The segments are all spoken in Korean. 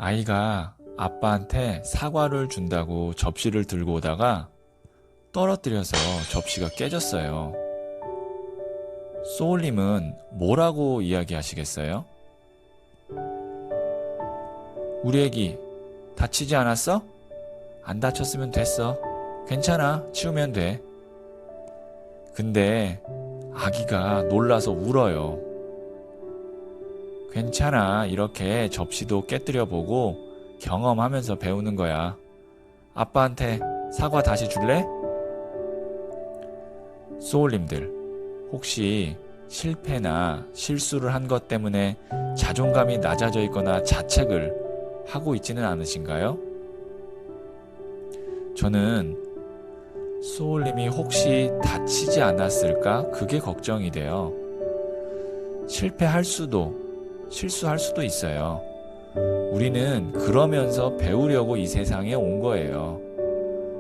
아이가 아빠한테 사과를 준다고 접시를 들고 오다가 떨어뜨려서 접시가 깨졌어요. 소울님은 뭐라고 이야기하시겠어요? 우리 애기 다치지 않았어? 안 다쳤으면 됐어. 괜찮아. 치우면 돼. 근데 아기가 놀라서 울어요. 괜찮아. 이렇게 접시도 깨뜨려 보고 경험하면서 배우는 거야. 아빠한테 사과 다시 줄래? 소울님들, 혹시 실패나 실수를 한 것 때문에 자존감이 낮아져 있거나 자책을 하고 있지는 않으신가요? 저는 소울님이 혹시 다치지 않았을까? 그게 걱정이 돼요. 실패할 수도, 실수할 수도 있어요. 우리는 그러면서 배우려고 이 세상에 온 거예요.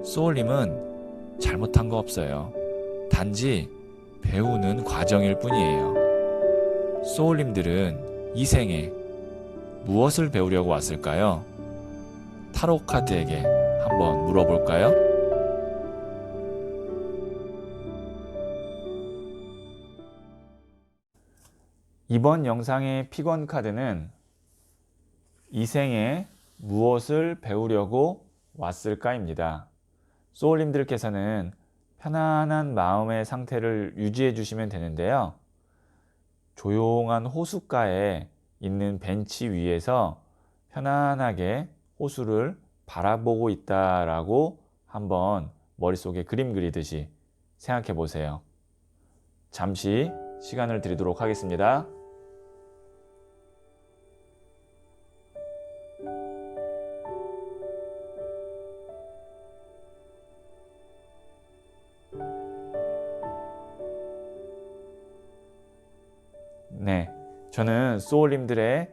소울님은 잘못한 거 없어요. 단지 배우는 과정일 뿐이에요. 소울님들은 이 생에 무엇을 배우려고 왔을까요? 타로 카드에게 한번 물어볼까요? 이번 영상의 픽원 카드는 이 생에 무엇을 배우려고 왔을까입니다. 소울님들께서는 편안한 마음의 상태를 유지해 주시면 되는데요. 조용한 호숫가에 있는 벤치 위에서 편안하게 호수를 바라보고 있다라고 한번 머릿속에 그림 그리듯이 생각해 보세요. 잠시 시간을 드리도록 하겠습니다. 네, 저는 소울님들의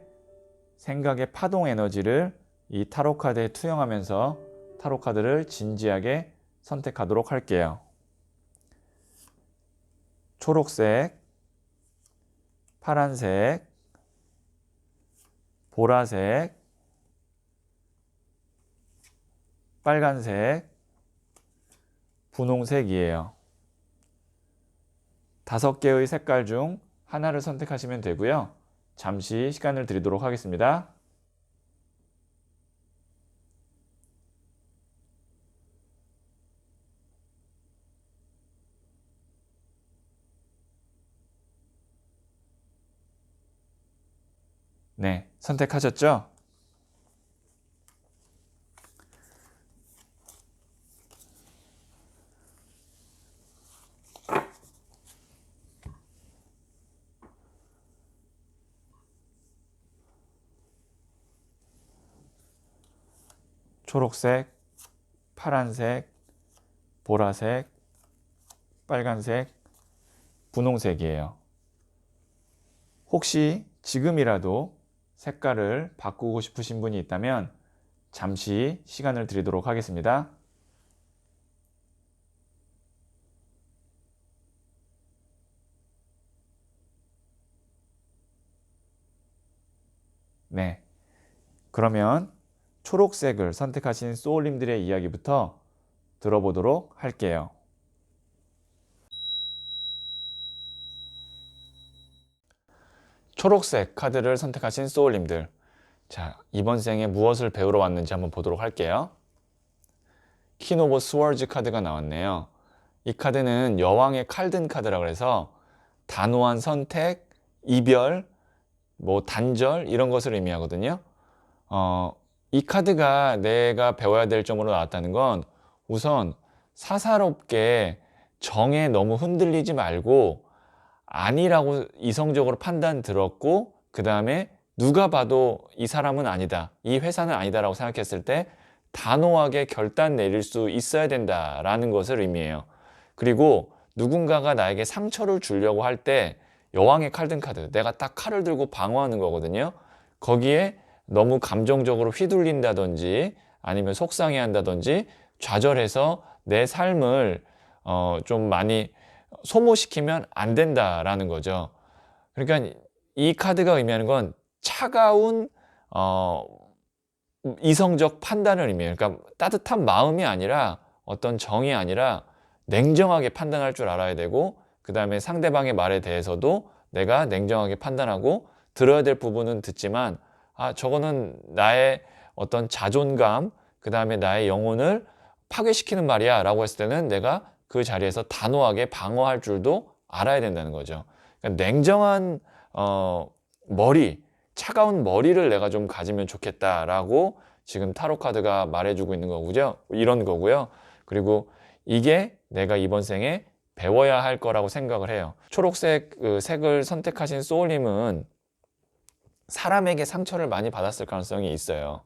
생각의 파동 에너지를 이 타로 카드에 투영하면서 타로 카드를 진지하게 선택하도록 할게요. 초록색, 파란색, 보라색, 빨간색, 분홍색이에요. 5개의 색깔 중 하나를 선택하시면 되고요. 잠시 시간을 드리도록 하겠습니다. 네, 선택하셨죠? 초록색, 파란색, 보라색, 빨간색, 분홍색이에요. 혹시 지금이라도 색깔을 바꾸고 싶으신 분이 있다면 잠시 시간을 드리도록 하겠습니다. 네, 그러면 초록색을 선택하신 소울님들의 이야기부터 들어보도록 할게요. 초록색 카드를 선택하신 소울님들, 자, 이번 생에 무엇을 배우러 왔는지 한번 보도록 할게요. 퀸 오브 스워즈 카드가 나왔네요. 이 카드는 여왕의 칼든 카드라고 해서 단호한 선택, 이별, 단절 이런 것을 의미하거든요. 이 카드가 내가 배워야 될 점으로 나왔다는 건 우선 사사롭게 정에 너무 흔들리지 말고 아니라고 이성적으로 판단 들었고 그 다음에 누가 봐도 이 사람은 아니다, 이 회사는 아니다라고 생각했을 때 단호하게 결단 내릴 수 있어야 된다라는 것을 의미해요. 그리고 누군가가 나에게 상처를 주려고 할 때 여왕의 칼든 카드, 내가 딱 칼을 들고 방어하는 거거든요. 거기에 너무 감정적으로 휘둘린다든지 아니면 속상해한다든지 좌절해서 내 삶을 좀 많이 소모시키면 안 된다라는 거죠. 그러니까 이 카드가 의미하는 건 차가운 이성적 판단을 의미해요. 그러니까 따뜻한 마음이 아니라 어떤 정이 아니라 냉정하게 판단할 줄 알아야 되고, 그 다음에 상대방의 말에 대해서도 내가 냉정하게 판단하고 들어야 될 부분은 듣지만, 아, 저거는 나의 어떤 자존감, 그 다음에 나의 영혼을 파괴시키는 말이야 라고 했을 때는 내가 그 자리에서 단호하게 방어할 줄도 알아야 된다는 거죠. 그러니까 냉정한 머리, 차가운 머리를 내가 좀 가지면 좋겠다라고 지금 타로 카드가 말해주고 있는 거고요. 이런 거고요. 그리고 이게 내가 이번 생에 배워야 할 거라고 생각을 해요. 초록색 그 색을 선택하신 소울님은 사람에게 상처를 많이 받았을 가능성이 있어요.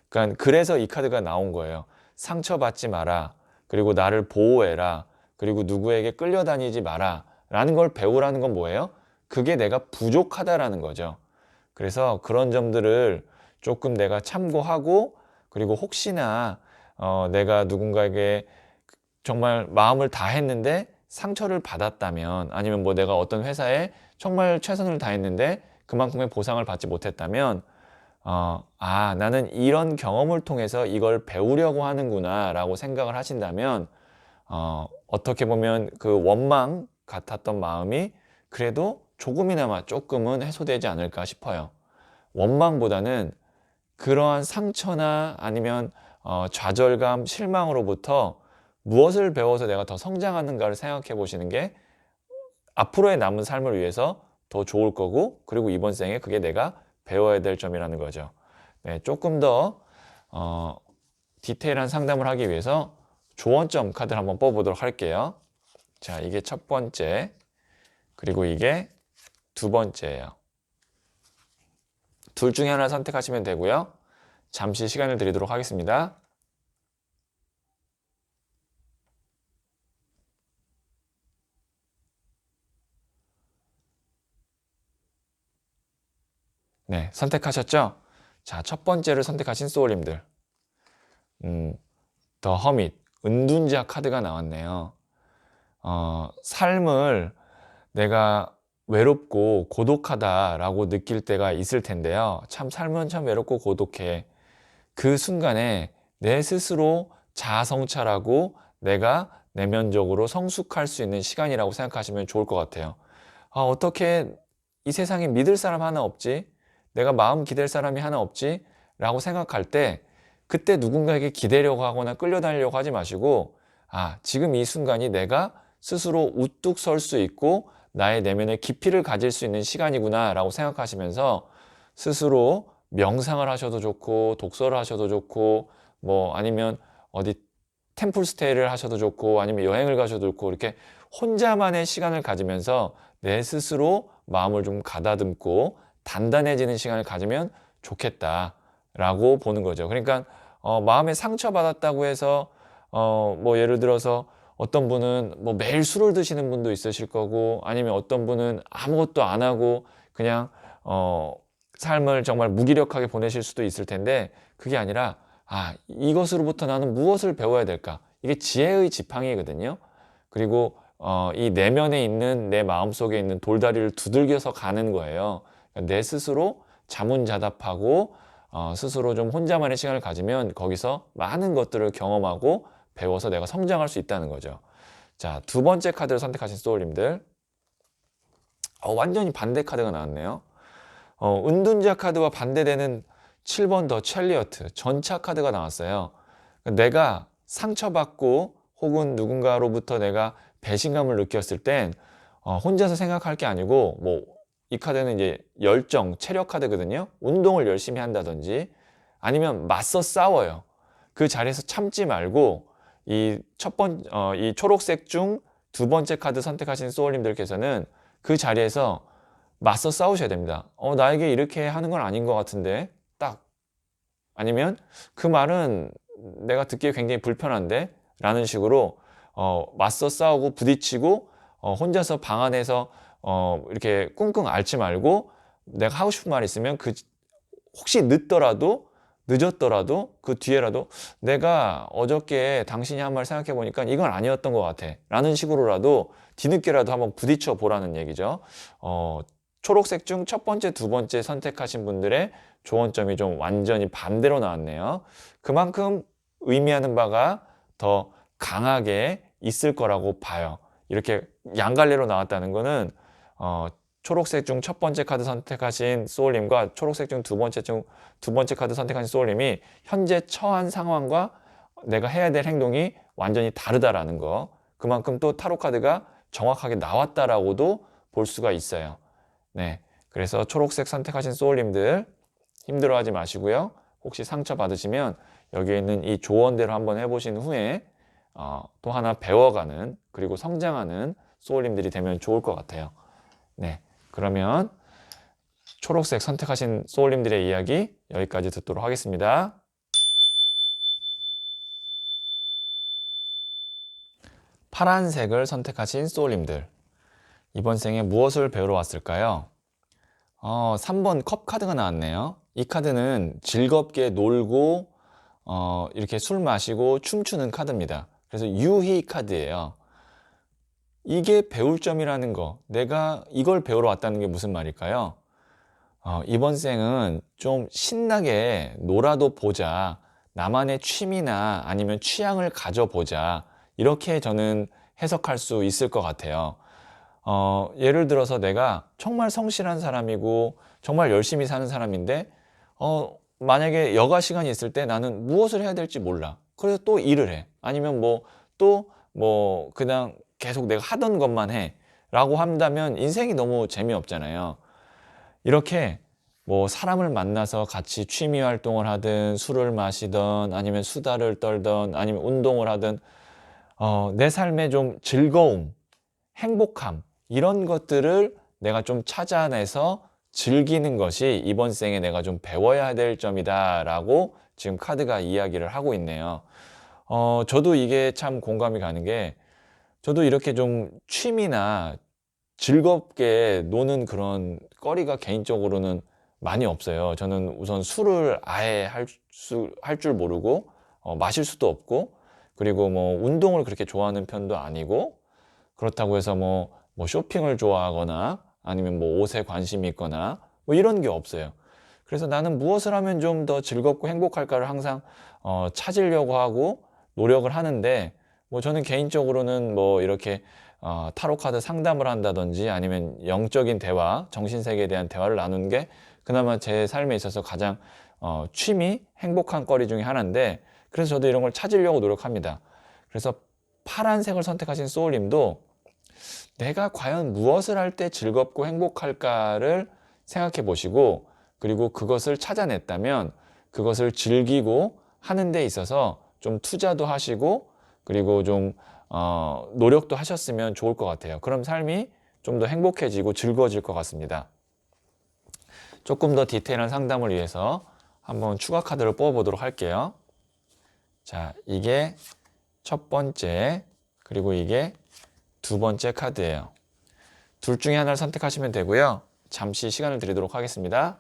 그러니까 그래서 이 카드가 나온 거예요. 상처받지 마라. 그리고 나를 보호해라. 그리고 누구에게 끌려다니지 마라. 라는 걸 배우라는 건 뭐예요? 그게 내가 부족하다라는 거죠. 그래서 그런 점들을 조금 내가 참고하고, 그리고 혹시나 내가 누군가에게 정말 마음을 다했는데 상처를 받았다면, 아니면 뭐 내가 어떤 회사에 정말 최선을 다했는데 그만큼의 보상을 받지 못했다면, 나는 이런 경험을 통해서 이걸 배우려고 하는구나 라고 생각을 하신다면, 어떻게 보면 그 원망 같았던 마음이 그래도 조금이나마 조금은 해소되지 않을까 싶어요. 원망보다는 그러한 상처나 아니면 좌절감, 실망으로부터 무엇을 배워서 내가 더 성장하는가를 생각해 보시는 게 앞으로의 남은 삶을 위해서 더 좋을 거고, 그리고 이번 생에 그게 내가 배워야 될 점이라는 거죠. 네, 조금 더 디테일한 상담을 하기 위해서 조언점 카드를 한번 뽑아보도록 할게요. 자, 이게 첫 번째, 그리고 이게 두 번째예요. 둘 중에 하나 선택하시면 되고요. 잠시 시간을 드리도록 하겠습니다. 네, 선택하셨죠? 자, 첫 번째를 선택하신 소울님들. 더 허밋, 은둔자 카드가 나왔네요. 삶을 내가 외롭고 고독하다라고 느낄 때가 있을 텐데요. 참 삶은 참 외롭고 고독해. 그 순간에 내 스스로 자아 성찰하고 내가 내면적으로 성숙할 수 있는 시간이라고 생각하시면 좋을 것 같아요. 어떻게 이 세상에 믿을 사람 하나 없지? 내가 마음 기댈 사람이 하나 없지? 라고 생각할 때 그때 누군가에게 기대려고 하거나 끌려다니려고 하지 마시고, 지금 이 순간이 내가 스스로 우뚝 설 수 있고 나의 내면의 깊이를 가질 수 있는 시간이구나 라고 생각하시면서 스스로 명상을 하셔도 좋고, 독서를 하셔도 좋고, 뭐 아니면 어디 템플 스테이를 하셔도 좋고, 아니면 여행을 가셔도 좋고, 이렇게 혼자만의 시간을 가지면서 내 스스로 마음을 좀 가다듬고 단단해지는 시간을 가지면 좋겠다라고 보는 거죠. 그러니까 마음에 상처받았다고 해서 뭐 예를 들어서 어떤 분은 뭐 매일 술을 드시는 분도 있으실 거고, 아니면 어떤 분은 아무것도 안 하고 그냥 삶을 정말 무기력하게 보내실 수도 있을 텐데, 그게 아니라 이것으로부터 나는 무엇을 배워야 될까? 이게 지혜의 지팡이거든요. 그리고 이 내면에 있는 내 마음속에 있는 돌다리를 두들겨서 가는 거예요. 그러니까 내 스스로 자문자답하고 스스로 좀 혼자만의 시간을 가지면 거기서 많은 것들을 경험하고 배워서 내가 성장할 수 있다는 거죠. 자, 두 번째 카드를 선택하신 소울님들. 완전히 반대 카드가 나왔네요. 은둔자 카드와 반대되는 7번 더 첼리어트, 전차 카드가 나왔어요. 내가 상처받고 혹은 누군가로부터 내가 배신감을 느꼈을 땐 혼자서 생각할 게 아니고, 뭐 이 카드는 이제 열정, 체력 카드거든요. 운동을 열심히 한다든지 아니면 맞서 싸워요. 그 자리에서 참지 말고 이 초록색 중 두 번째 카드 선택하신 소울님들께서는 그 자리에서 맞서 싸우셔야 됩니다. 나에게 이렇게 하는 건 아닌 것 같은데, 딱. 아니면 그 말은 내가 듣기에 굉장히 불편한데 라는 식으로 맞서 싸우고 부딪히고 혼자서 방 안에서 이렇게 끙끙 앓지 말고, 내가 하고 싶은 말이 있으면 혹시 늦었더라도 그 뒤에라도 내가 어저께 당신이 한 말 생각해 보니까 이건 아니었던 것 같아 라는 식으로라도 뒤늦게라도 한번 부딪혀 보라는 얘기죠. 초록색 중 첫 번째, 두 번째 선택하신 분들의 조언점이 좀 완전히 반대로 나왔네요. 그만큼 의미하는 바가 더 강하게 있을 거라고 봐요. 이렇게 양갈래로 나왔다는 거는 초록색 중 첫 번째 카드 선택하신 소울님과 초록색 중 두 번째 카드 선택하신 소울님이 현재 처한 상황과 내가 해야 될 행동이 완전히 다르다라는 거. 그만큼 또 타로 카드가 정확하게 나왔다라고도 볼 수가 있어요. 네, 그래서 초록색 선택하신 소울님들 힘들어하지 마시고요. 혹시 상처 받으시면 여기에 있는 이 조언대로 한번 해보신 후에 또 하나 배워가는 그리고 성장하는 소울님들이 되면 좋을 것 같아요. 네, 그러면 초록색 선택하신 소울님들의 이야기 여기까지 듣도록 하겠습니다. 파란색을 선택하신 소울님들, 이번 생에 무엇을 배우러 왔을까요? 3번 컵 카드가 나왔네요. 이 카드는 즐겁게 놀고 이렇게 술 마시고 춤추는 카드입니다. 그래서 유희 카드예요. 이게 배울 점이라는 거, 내가 이걸 배우러 왔다는 게 무슨 말일까요? 이번 생은 좀 신나게 놀아도 보자, 나만의 취미나 아니면 취향을 가져보자, 이렇게 저는 해석할 수 있을 것 같아요. 예를 들어서 내가 정말 성실한 사람이고 정말 열심히 사는 사람인데 만약에 여가 시간이 있을 때 나는 무엇을 해야 될지 몰라. 그래서 또 일을 해. 아니면 그냥 계속 내가 하던 것만 해 라고 한다면 인생이 너무 재미없잖아요. 이렇게 사람을 만나서 같이 취미 활동을 하든 술을 마시든 아니면 수다를 떨든 아니면 운동을 하든 내 삶에 좀 즐거움, 행복함 이런 것들을 내가 좀 찾아내서 즐기는 것이 이번 생에 내가 좀 배워야 될 점이다 라고 지금 카드가 이야기를 하고 있네요. 저도 이게 참 공감이 가는 게 저도 이렇게 좀 취미나 즐겁게 노는 그런 거리가 개인적으로는 많이 없어요. 저는 우선 술을 아예 할 줄 모르고 마실 수도 없고 그리고 운동을 그렇게 좋아하는 편도 아니고 그렇다고 해서 쇼핑을 좋아하거나 아니면 옷에 관심이 있거나 이런 게 없어요. 그래서 나는 무엇을 하면 좀 더 즐겁고 행복할까를 항상 찾으려고 하고 노력을 하는데 저는 개인적으로는 이렇게 타로 카드 상담을 한다든지 아니면 영적인 대화, 정신세계에 대한 대화를 나누는 게 그나마 제 삶에 있어서 가장 취미, 행복한 거리 중에 하나인데 그래서 저도 이런 걸 찾으려고 노력합니다. 그래서 파란색을 선택하신 소울님도 내가 과연 무엇을 할 때 즐겁고 행복할까를 생각해 보시고 그리고 그것을 찾아냈다면 그것을 즐기고 하는 데 있어서 좀 투자도 하시고 그리고 좀 노력도 하셨으면 좋을 것 같아요. 그럼 삶이 좀 더 행복해지고 즐거워질 것 같습니다. 조금 더 디테일한 상담을 위해서 한번 추가 카드를 뽑아보도록 할게요. 자, 이게 첫 번째 그리고 이게 두 번째 카드예요. 둘 중에 하나를 선택하시면 되고요. 잠시 시간을 드리도록 하겠습니다.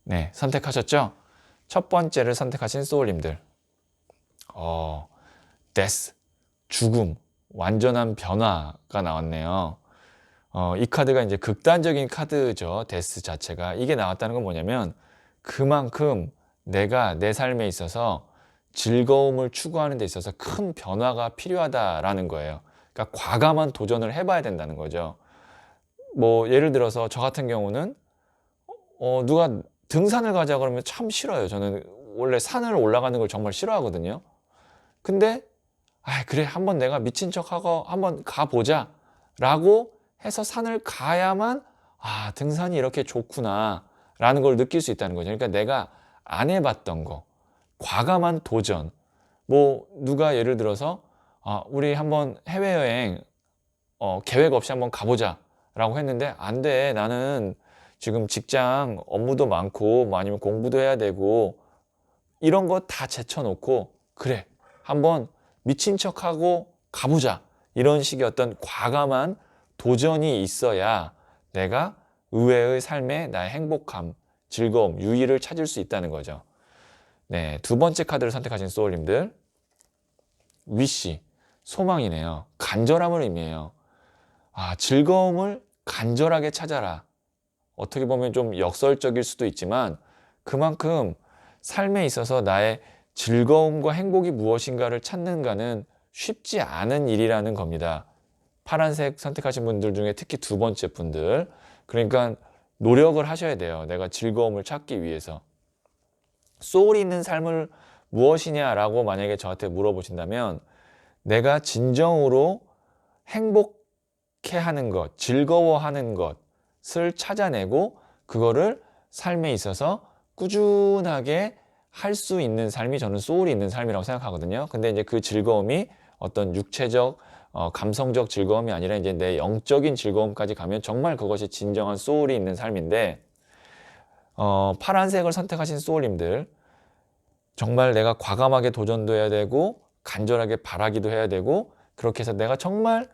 네, 선택하셨죠? 첫 번째를 선택하신 소울님들. 데스, 죽음, 완전한 변화가 나왔네요. 이 카드가 이제 극단적인 카드죠. 데스 자체가. 이게 나왔다는 건 뭐냐면 그만큼 내가 내 삶에 있어서 즐거움을 추구하는 데 있어서 큰 변화가 필요하다라는 거예요. 그러니까 과감한 도전을 해봐야 된다는 거죠. 예를 들어서 저 같은 경우는 누가 등산을 가자 그러면 참 싫어요. 저는 원래 산을 올라가는 걸 정말 싫어하거든요. 근데 그래 한번 내가 미친 척하고 한번 가보자 라고 해서 산을 가야만 등산이 이렇게 좋구나 라는 걸 느낄 수 있다는 거죠. 그러니까 내가 안 해봤던 거 과감한 도전 누가 예를 들어서 우리 한번 해외여행 계획 없이 한번 가보자 라고 했는데 안 돼 나는 지금 직장 업무도 많고 아니면 공부도 해야 되고 이런 거 다 제쳐놓고 그래 한번 미친 척하고 가보자 이런 식의 어떤 과감한 도전이 있어야 내가 의외의 삶에 나의 행복함, 즐거움, 유의를 찾을 수 있다는 거죠. 네, 두 번째 카드를 선택하신 소울님들. 위시, 소망이네요. 간절함을 의미해요. 즐거움을 간절하게 찾아라. 어떻게 보면 좀 역설적일 수도 있지만 그만큼 삶에 있어서 나의 즐거움과 행복이 무엇인가를 찾는가는 쉽지 않은 일이라는 겁니다. 파란색 선택하신 분들 중에 특히 두 번째 분들. 그러니까 노력을 하셔야 돼요. 내가 즐거움을 찾기 위해서. 소울이 있는 삶을 무엇이냐라고 만약에 저한테 물어보신다면 내가 진정으로 행복해하는 것, 즐거워하는 것을 찾아내고 그거를 삶에 있어서 꾸준하게 할 수 있는 삶이 저는 소울이 있는 삶이라고 생각하거든요. 근데 이제 그 즐거움이 어떤 육체적, 감성적 즐거움이 아니라 이제 내 영적인 즐거움까지 가면 정말 그것이 진정한 소울이 있는 삶인데, 파란색을 선택하신 소울님들, 정말 내가 과감하게 도전도 해야 되고 간절하게 바라기도 해야 되고 그렇게 해서 내가 정말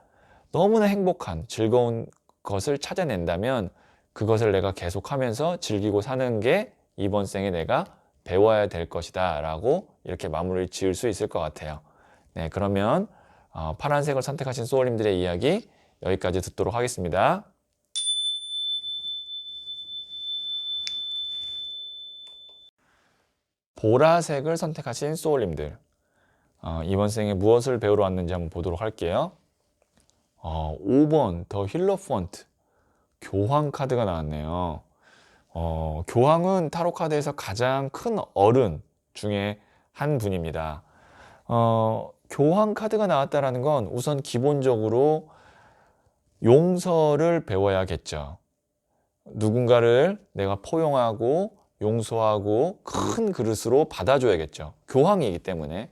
너무나 행복한 즐거운 것을 찾아낸다면 그것을 내가 계속하면서 즐기고 사는 게 이번 생에 내가 배워야 될 것이다 라고 이렇게 마무리를 지을 수 있을 것 같아요. 네, 그러면 파란색을 선택하신 소울님들의 이야기 여기까지 듣도록 하겠습니다. 보라색을 선택하신 소울님들, 이번 생에 무엇을 배우러 왔는지 한번 보도록 할게요. 5번 더 힐러폰트, 교황 카드가 나왔네요. 교황은 타로 카드에서 가장 큰 어른 중에 한 분입니다. 교황 카드가 나왔다는 건 우선 기본적으로 용서를 배워야겠죠. 누군가를 내가 포용하고 용서하고 큰 그릇으로 받아줘야겠죠. 교황이기 때문에.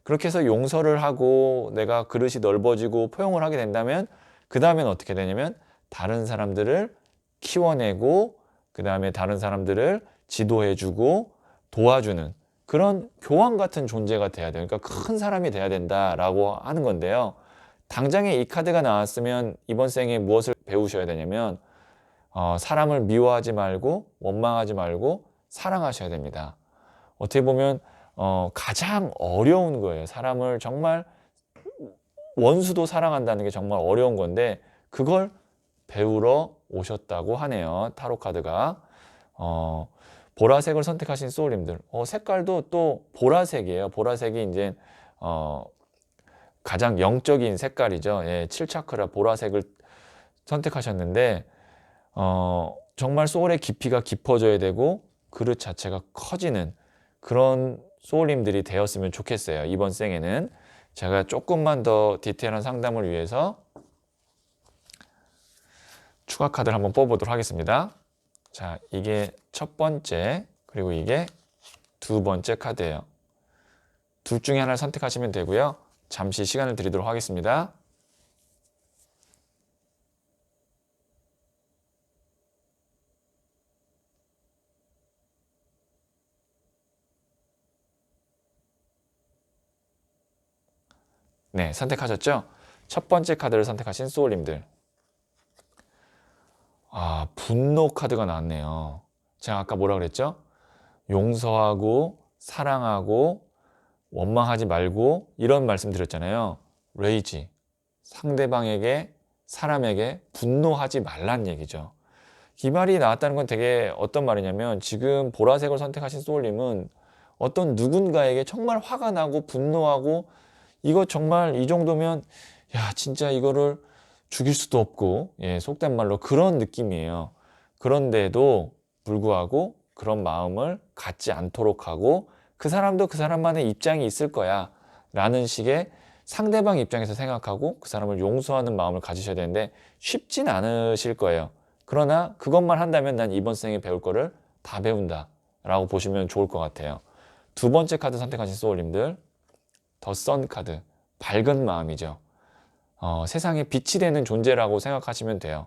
그렇게 해서 용서를 하고 내가 그릇이 넓어지고 포용을 하게 된다면 그 다음엔 어떻게 되냐면 다른 사람들을 키워내고 그 다음에 다른 사람들을 지도해주고 도와주는 그런 교황 같은 존재가 돼야 돼요. 그러니까 큰 사람이 돼야 된다라고 하는 건데요. 당장에 이 카드가 나왔으면 이번 생에 무엇을 배우셔야 되냐면 사람을 미워하지 말고 원망하지 말고 사랑하셔야 됩니다. 어떻게 보면 가장 어려운 거예요. 사람을 정말 원수도 사랑한다는 게 정말 어려운 건데 그걸 배우러 오셨다고 하네요. 타로 카드가. 보라색을 선택하신 소울님들. 색깔도 또 보라색이에요. 보라색이 이제 가장 영적인 색깔이죠. 예, 7차크라 보라색을 선택하셨는데 정말 소울의 깊이가 깊어져야 되고 그릇 자체가 커지는 그런 소울님들이 되었으면 좋겠어요. 이번 생에는 제가 조금만 더 디테일한 상담을 위해서 추가 카드를 한번 뽑아보도록 하겠습니다. 자, 이게 첫 번째 그리고 이게 두 번째 카드예요. 둘 중에 하나를 선택하시면 되고요. 잠시 시간을 드리도록 하겠습니다. 네, 선택하셨죠? 첫 번째 카드를 선택하신 소울님들. 분노 카드가 나왔네요. 제가 아까 뭐라 그랬죠? 용서하고 사랑하고 원망하지 말고 이런 말씀 드렸잖아요. 레이지, 상대방에게 사람에게 분노하지 말란 얘기죠. 이 말이 나왔다는 건 되게 어떤 말이냐면 지금 보라색을 선택하신 소울님은 어떤 누군가에게 정말 화가 나고 분노하고 이거 정말 이 정도면 야 진짜 이거를 죽일 수도 없고 속된 말로 그런 느낌이에요. 그런데도 불구하고 그런 마음을 갖지 않도록 하고 그 사람도 그 사람만의 입장이 있을 거야 라는 식의 상대방 입장에서 생각하고 그 사람을 용서하는 마음을 가지셔야 되는데 쉽진 않으실 거예요. 그러나 그것만 한다면 난 이번 생에 배울 거를 다 배운다 라고 보시면 좋을 것 같아요. 두 번째 카드 선택하신 소울님들, 더 선 카드, 밝은 마음이죠. 세상에 빛이 되는 존재라고 생각하시면 돼요.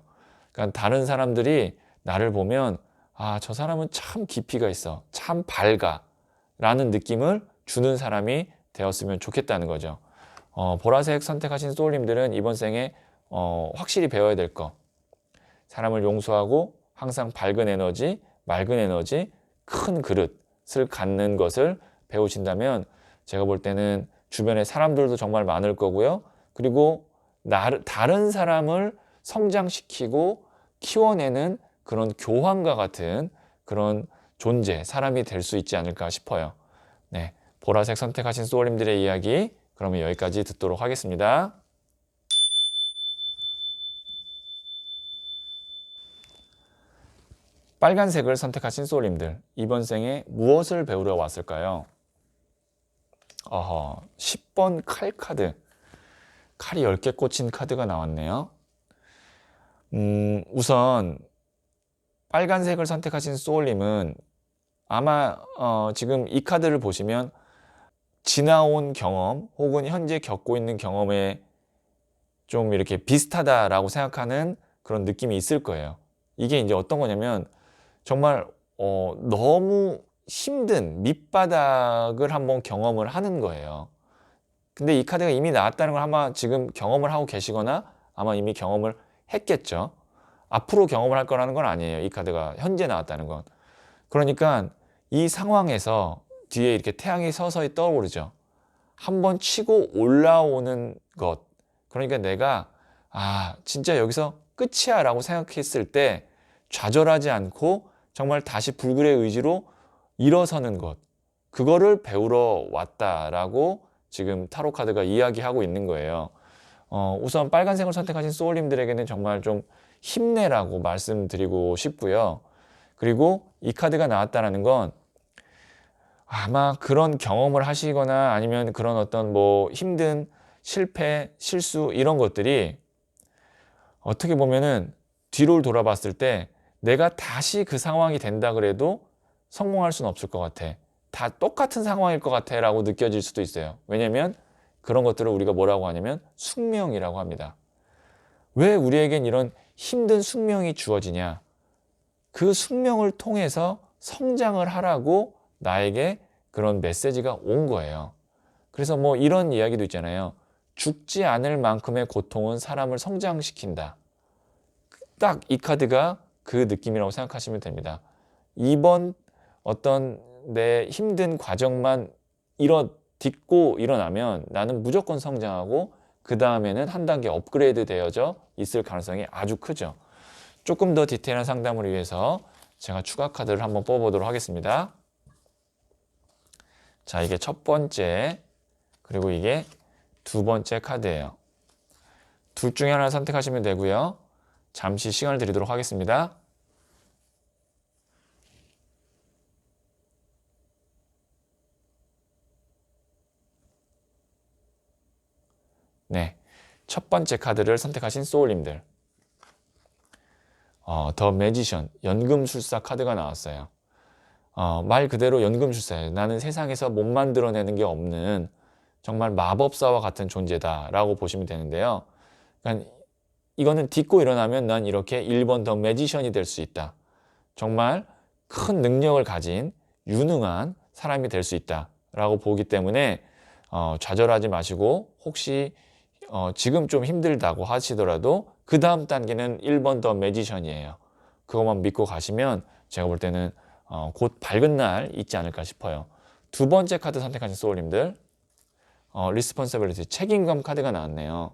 그러니까 다른 사람들이 나를 보면 저 사람은 참 깊이가 있어, 참 밝아 라는 느낌을 주는 사람이 되었으면 좋겠다는 거죠. 보라색 선택하신 소울님들은 이번 생에 확실히 배워야 될 거, 사람을 용서하고 항상 밝은 에너지, 맑은 에너지, 큰 그릇을 갖는 것을 배우신다면 제가 볼 때는 주변에 사람들도 정말 많을 거고요. 그리고 다른 사람을 성장시키고 키워내는 그런 교환과 같은 그런 존재, 사람이 될 수 있지 않을까 싶어요. 네, 보라색 선택하신 소울님들의 이야기 그러면 여기까지 듣도록 하겠습니다. 빨간색을 선택하신 소울님들, 이번 생에 무엇을 배우러 왔을까요? 10번 칼 카드. 칼이 10개 꽂힌 카드가 나왔네요. 우선 빨간색을 선택하신 소울님은 아마 지금 이 카드를 보시면 지나온 경험 혹은 현재 겪고 있는 경험에 좀 이렇게 비슷하다라고 생각하는 그런 느낌이 있을 거예요. 이게 이제 어떤 거냐면 정말 너무 힘든 밑바닥을 한번 경험을 하는 거예요. 근데 이 카드가 이미 나왔다는 걸 아마 지금 경험을 하고 계시거나 아마 이미 경험을 했겠죠. 앞으로 경험을 할 거라는 건 아니에요. 이 카드가 현재 나왔다는 건. 그러니까 이 상황에서 뒤에 이렇게 태양이 서서히 떠오르죠. 한번 치고 올라오는 것. 그러니까 내가 진짜 여기서 끝이야 라고 생각했을 때 좌절하지 않고 정말 다시 불굴의 의지로 일어서는 것. 그거를 배우러 왔다라고 지금 타로 카드가 이야기하고 있는 거예요. 우선 빨간색을 선택하신 소울님들에게는 정말 좀 힘내라고 말씀드리고 싶고요. 그리고 이 카드가 나왔다는 건 아마 그런 경험을 하시거나 아니면 그런 어떤 뭐 힘든 실패, 실수 이런 것들이 어떻게 보면은 뒤를 돌아봤을 때 내가 다시 그 상황이 된다 그래도 성공할 수는 없을 것 같아. 다 똑같은 상황일 것 같아 라고 느껴질 수도 있어요. 왜냐면 그런 것들을 우리가 뭐라고 하냐면 숙명이라고 합니다. 왜 우리에겐 이런 힘든 숙명이 주어지냐? 그 숙명을 통해서 성장을 하라고 나에게 그런 메시지가 온 거예요. 그래서 뭐 이런 이야기도 있잖아요. 죽지 않을 만큼의 고통은 사람을 성장시킨다. 딱 이 카드가 그 느낌이라고 생각하시면 됩니다. 이번 어떤 내 힘든 과정만 딛고 일어나면 나는 무조건 성장하고 그 다음에는 한 단계 업그레이드 되어져 있을 가능성이 아주 크죠. 조금 더 디테일한 상담을 위해서 제가 추가 카드를 한번 뽑아보도록 하겠습니다. 자, 이게 첫 번째, 그리고 이게 두 번째 카드예요. 둘 중에 하나를 선택하시면 되고요. 잠시 시간을 드리도록 하겠습니다. 네, 첫 번째 카드를 선택하신 소울님들. 더 매지션, 연금술사 카드가 나왔어요. 말 그대로 연금술사예요. 나는 세상에서 못 만들어내는 게 없는 정말 마법사와 같은 존재다라고 보시면 되는데요. 그러니까 이거는 딛고 일어나면 난 이렇게 1번 더 매지션이 될 수 있다. 정말 큰 능력을 가진 유능한 사람이 될 수 있다라고 보기 때문에 좌절하지 마시고 혹시 지금 좀 힘들다고 하시더라도 그 다음 단계는 1번 더 매지션이에요. 그것만 믿고 가시면 제가 볼 때는 곧 밝은 날 있지 않을까 싶어요. 두 번째 카드 선택하신 소울님들, 리스폰서빌리티, 책임감 카드가 나왔네요.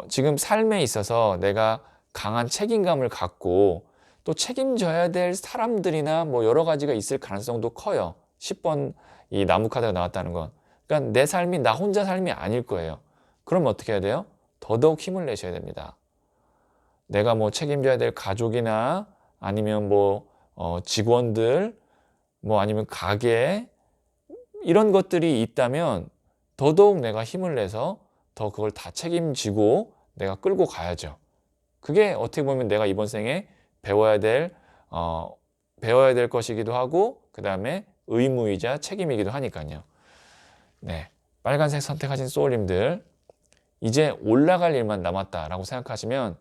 지금 삶에 있어서 내가 강한 책임감을 갖고 또 책임져야 될 사람들이나 뭐 여러 가지가 있을 가능성도 커요. 10번 이 나무 카드가 나왔다는 건. 그러니까 내 삶이 나 혼자 삶이 아닐 거예요. 그럼 어떻게 해야 돼요? 더더욱 힘을 내셔야 됩니다. 내가 뭐 책임져야 될 가족이나 아니면 뭐 직원들, 뭐 아니면 가게 이런 것들이 있다면 더더욱 내가 힘을 내서 더 그걸 다 책임지고 내가 끌고 가야죠. 그게 어떻게 보면 내가 이번 생에 배워야 될 것이기도 하고 그 다음에 의무이자 책임이기도 하니까요. 네, 빨간색 선택하신 소울님들 이제 올라갈 일만 남았다라고 생각하시면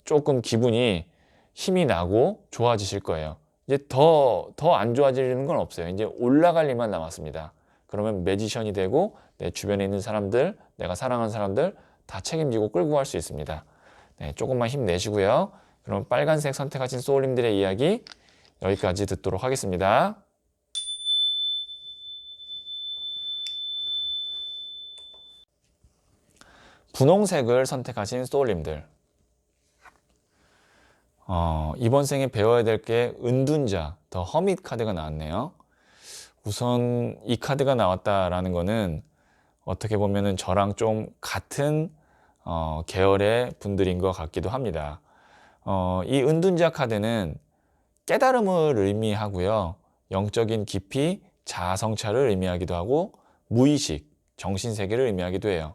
조금 기분이 힘이 나고 좋아지실 거예요. 이제 더 안 좋아지는 건 없어요. 이제 올라갈 일만 남았습니다. 그러면 매지션이 되고 내 주변에 있는 사람들, 내가 사랑하는 사람들 다 책임지고 끌고 갈 수 있습니다. 네, 조금만 힘내시고요. 그럼 빨간색 선택하신 소울님들의 이야기 여기까지 듣도록 하겠습니다. 분홍색을 선택하신 소울님들. 이번 생에 배워야 될 게 은둔자, 더 허밋 카드가 나왔네요. 우선 이 카드가 나왔다라는 거는 어떻게 보면은 저랑 좀 같은 계열의 분들인 것 같기도 합니다. 이 은둔자 카드는 깨달음을 의미하고요. 영적인 깊이, 자아 성찰을 의미하기도 하고 무의식, 정신세계를 의미하기도 해요.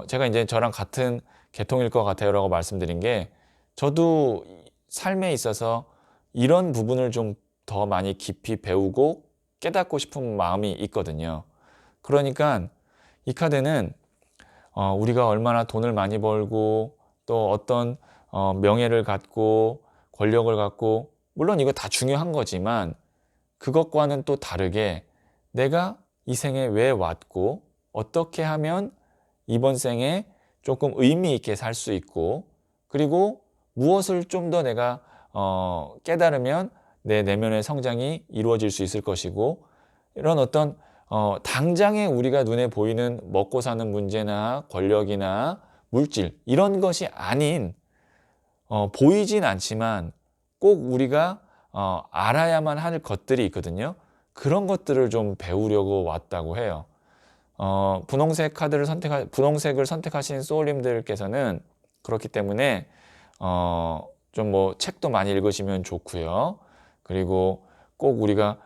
제가 이제 저랑 같은 계통일 것 같아요 라고 말씀드린 게 저도 삶에 있어서 이런 부분을 좀 더 많이 깊이 배우고 깨닫고 싶은 마음이 있거든요. 그러니까 이 카드는 우리가 얼마나 돈을 많이 벌고 또 어떤 명예를 갖고 권력을 갖고 물론 이거 다 중요한 거지만 그것과는 또 다르게 내가 이 생에 왜 왔고 어떻게 하면 이번 생에 조금 의미 있게 살 수 있고 그리고 무엇을 좀 더 내가 깨달으면 내 내면의 성장이 이루어질 수 있을 것이고 이런 어떤 당장에 우리가 눈에 보이는 먹고 사는 문제나 권력이나 물질 이런 것이 아닌 보이진 않지만 꼭 우리가 알아야만 할 것들이 있거든요. 그런 것들을 좀 배우려고 왔다고 해요. 분홍색을 선택하신 소울님들께서는 그렇기 때문에 좀 뭐 책도 많이 읽으시면 좋고요. 그리고 꼭 우리가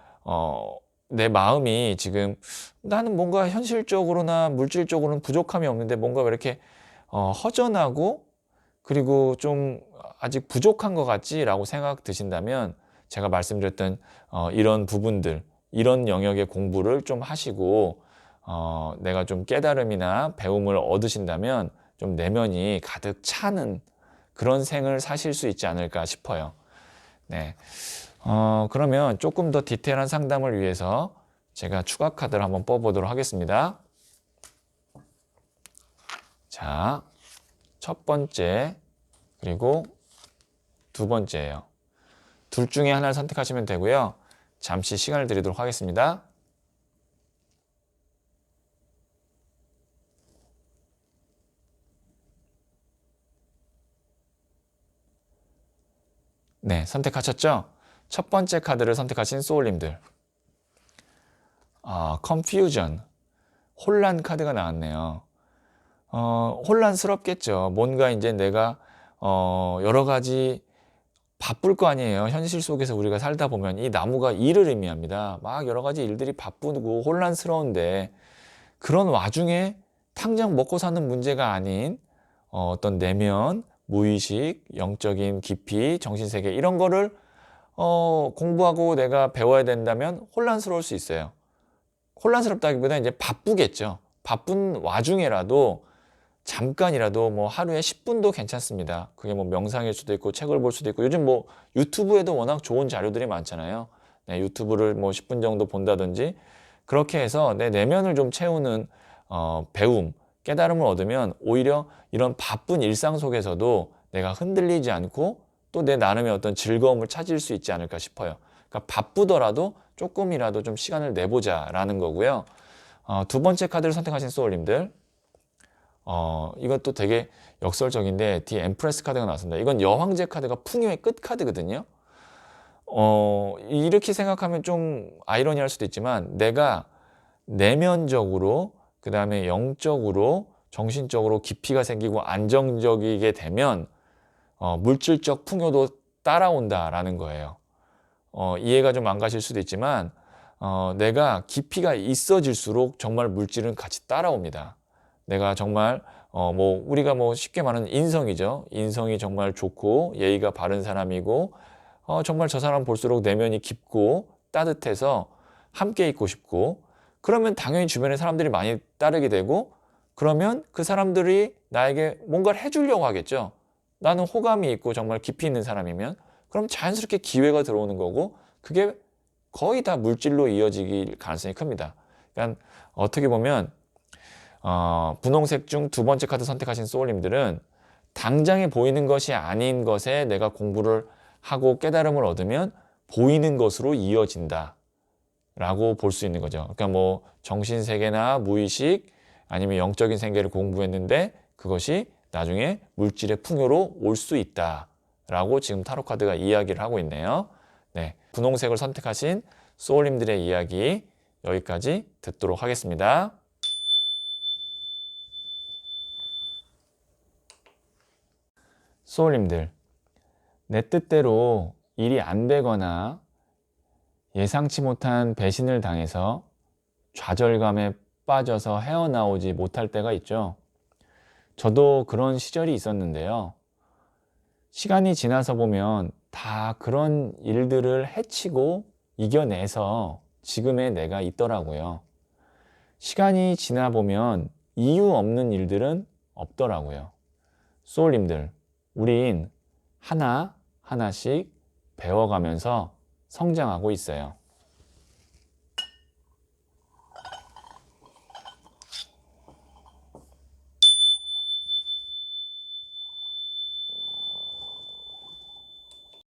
내 마음이 지금 나는 뭔가 현실적으로나 물질적으로는 부족함이 없는데 뭔가 왜 이렇게 허전하고 그리고 좀 아직 부족한 것 같지? 라고 생각 드신다면 제가 말씀드렸던 이런 부분들, 이런 영역의 공부를 좀 하시고 내가 좀 깨달음이나 배움을 얻으신다면 좀 내면이 가득 차는 그런 생을 사실 수 있지 않을까 싶어요. 네. 그러면 조금 더 디테일한 상담을 위해서 제가 추가 카드를 한번 뽑아보도록 하겠습니다. 자, 첫 번째 그리고 두 번째예요. 둘 중에 하나를 선택하시면 되고요. 잠시 시간을 드리도록 하겠습니다. 네, 선택하셨죠? 첫 번째 카드를 선택하신 소울님들. confusion, 혼란 카드가 나왔네요. 혼란스럽겠죠. 뭔가 이제 내가 여러 가지 바쁠 거 아니에요. 현실 속에서 우리가 살다 보면 이 나무가 일을 의미합니다. 막 여러 가지 일들이 바쁘고 혼란스러운데 그런 와중에 당장 먹고 사는 문제가 아닌 어떤 내면, 무의식, 영적인 깊이, 정신세계 이런 거를 공부하고 내가 배워야 된다면 혼란스러울 수 있어요. 혼란스럽다기보다 이제 바쁘겠죠. 바쁜 와중에라도 잠깐이라도 뭐 하루에 10분도 괜찮습니다. 그게 뭐 명상일 수도 있고 책을 볼 수도 있고 요즘 뭐 유튜브에도 워낙 좋은 자료들이 많잖아요. 네, 유튜브를 뭐 10분 정도 본다든지 그렇게 해서 내 내면을 좀 채우는 배움, 깨달음을 얻으면 오히려 이런 바쁜 일상 속에서도 내가 흔들리지 않고 또 내 나름의 어떤 즐거움을 찾을 수 있지 않을까 싶어요. 그러니까 바쁘더라도 조금이라도 좀 시간을 내보자라는 거고요. 두 번째 카드를 선택하신 소울님들. 이것도 되게 역설적인데 디 엠프레스 카드가 나왔습니다. 이건 여황제 카드가 풍요의 끝 카드거든요. 이렇게 생각하면 좀 아이러니할 수도 있지만 내가 내면적으로 그 다음에 영적으로 정신적으로 깊이가 생기고 안정적이게 되면 물질적 풍요도 따라온다라는 거예요. 이해가 좀 안 가실 수도 있지만 내가 깊이가 있어질수록 정말 물질은 같이 따라옵니다. 내가 정말 뭐 우리가 뭐 쉽게 말하는 인성이죠. 인성이 정말 좋고 예의가 바른 사람이고 정말 저 사람 볼수록 내면이 깊고 따뜻해서 함께 있고 싶고 그러면 당연히 주변에 사람들이 많이 따르게 되고 그러면 그 사람들이 나에게 뭔가를 해주려고 하겠죠. 나는 호감이 있고 정말 깊이 있는 사람이면 그럼 자연스럽게 기회가 들어오는 거고 그게 거의 다 물질로 이어질 가능성이 큽니다. 그러니까 어떻게 보면 분홍색 중 두 번째 카드 선택하신 소울님들은 당장에 보이는 것이 아닌 것에 내가 공부를 하고 깨달음을 얻으면 보이는 것으로 이어진다 라고 볼 수 있는 거죠. 그러니까 뭐 정신세계나 무의식 아니면 영적인 세계를 공부했는데 그것이 나중에 물질의 풍요로 올 수 있다 라고 지금 타로 카드가 이야기를 하고 있네요. 네, 분홍색을 선택하신 소울님들의 이야기 여기까지 듣도록 하겠습니다. 소울님들, 내 뜻대로 일이 안 되거나 예상치 못한 배신을 당해서 좌절감에 빠져서 헤어나오지 못할 때가 있죠. 저도 그런 시절이 있었는데요. 시간이 지나서 보면 다 그런 일들을 헤치고 이겨내서 지금의 내가 있더라고요. 시간이 지나 보면 이유 없는 일들은 없더라고요. 소울님들, 우린 하나하나씩 배워가면서 성장하고 있어요.